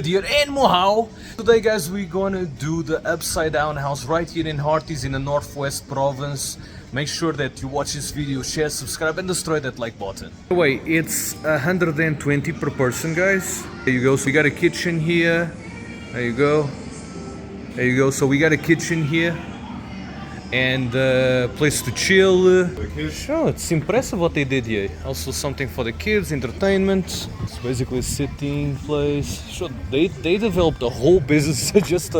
David here in Mohau. Today guys we're gonna do the upside down house right here in Hearties in the Northwest Province. Make sure that you watch this video, share, subscribe and destroy that like button. Anyway, it's 120 per person guys. There you go, so we got a kitchen here. There you go. There you go, so we got a kitchen here. And place to chill. Sure, it's impressive what they did here. Also something for the kids, entertainment. It's basically a sitting place. Sure, they developed a whole business just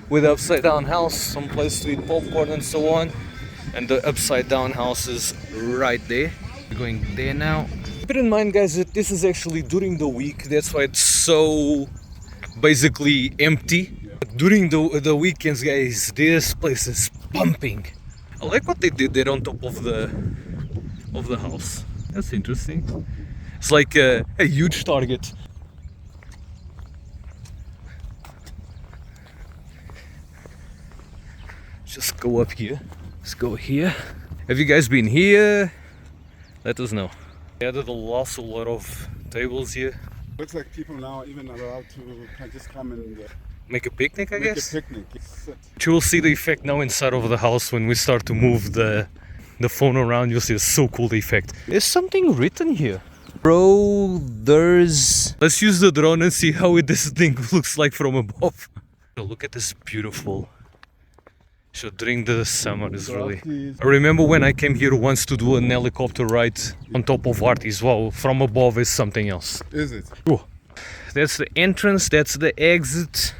with upside down house, some place to eat popcorn and so on. And the upside down house is right there. We're going there now. Keep in mind guys that this is actually during the week, that's why it's so basically empty. During the weekends guys, this place is pumping. I like what they did there on top of the house. That's interesting. It's like a huge target. Just go up here. Let's go here. Have you guys been here? Let us know. They added a lot of tables here. Looks like people now even allowed to just come and make a picnic, I guess? Make a picnic. You will see the effect now inside of the house when we start to move the phone around. You'll see it's so cool, the effect. There's something written here. Bro, there's... Let's use the drone and see how this thing looks like from above. Look at this beautiful... So during the summer is really... I remember when I came here once to do an helicopter ride on top of Hearties. Wow, from above is something else. Is it? Ooh. That's the entrance, that's the exit.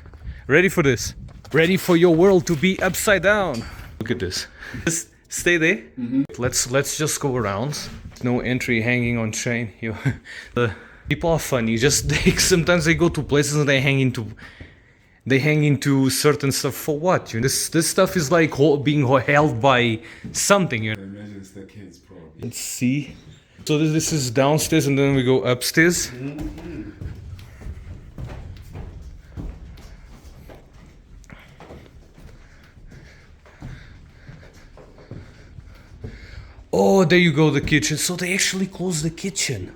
Ready for this? Ready for your world to be upside down? Look at this. Just stay there. Mm-hmm. Let's just go around. No entry hanging on chain. The people are funny. Sometimes they go to places and they hang into certain stuff for what? This stuff is like being held by something. I imagine it's the kids probably. Let's see. So this is downstairs and then we go upstairs. Mm-hmm. Oh, there you go, the kitchen. So they actually closed the kitchen.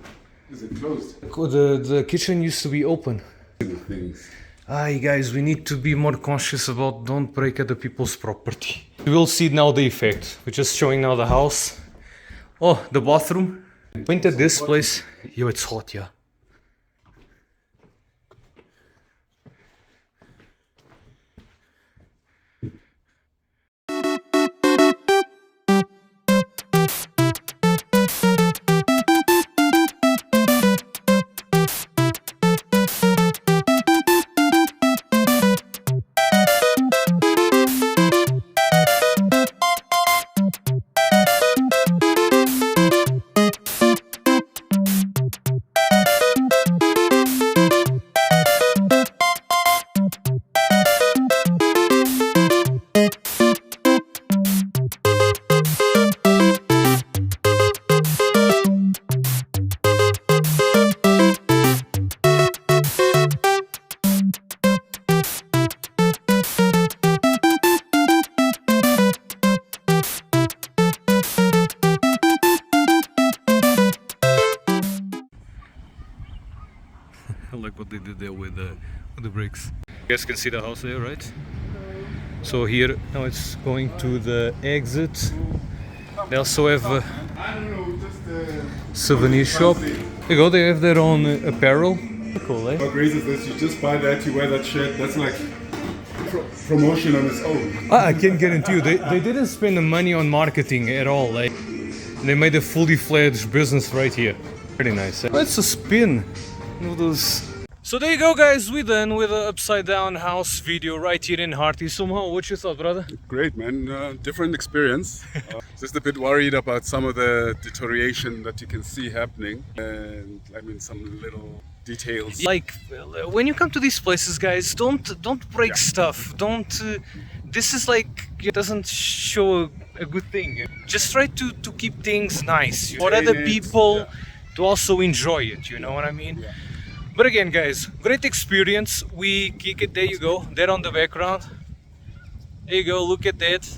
Is it closed? The kitchen used to be open. Things. Aye, guys, we need to be more conscious about don't break other people's property. We will see now the effect. We're just showing now the house. Oh, the bathroom. Point at this place. Yo, it's hot, yeah. I like what they did there with the bricks. You guys can see the house there, right? So here now it's going to the exit. They also have a souvenir shop. There you go, they have their own apparel. Cool, eh? What crazy is this? You just buy that, you wear that shirt. That's like promotion on its own. I can guarantee you, they didn't spend the money on marketing at all. Like, they made a fully fledged business right here. Pretty nice. Eh? Let's a spin. So there you go guys, we're done with the upside down house video right here in Hearties. Somehow, what you thought, brother? Great man, different experience. Just a bit worried about some of the deterioration that you can see happening, and I mean some little details. Like when you come to these places guys, don't break stuff. Don't this is like, it doesn't show a good thing. Just try to keep things nice for other people to also enjoy it, you know what I mean? Yeah. But again guys, great experience. We kick it, there you go, there on the background. There you go, look at that.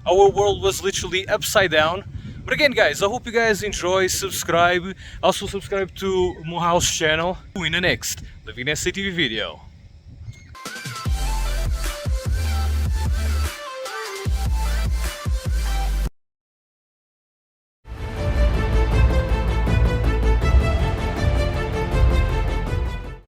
Our world was literally upside down. But again guys, I hope you guys enjoy, subscribe. Also subscribe to Mohau's channel. In the next LivinginSAtv video.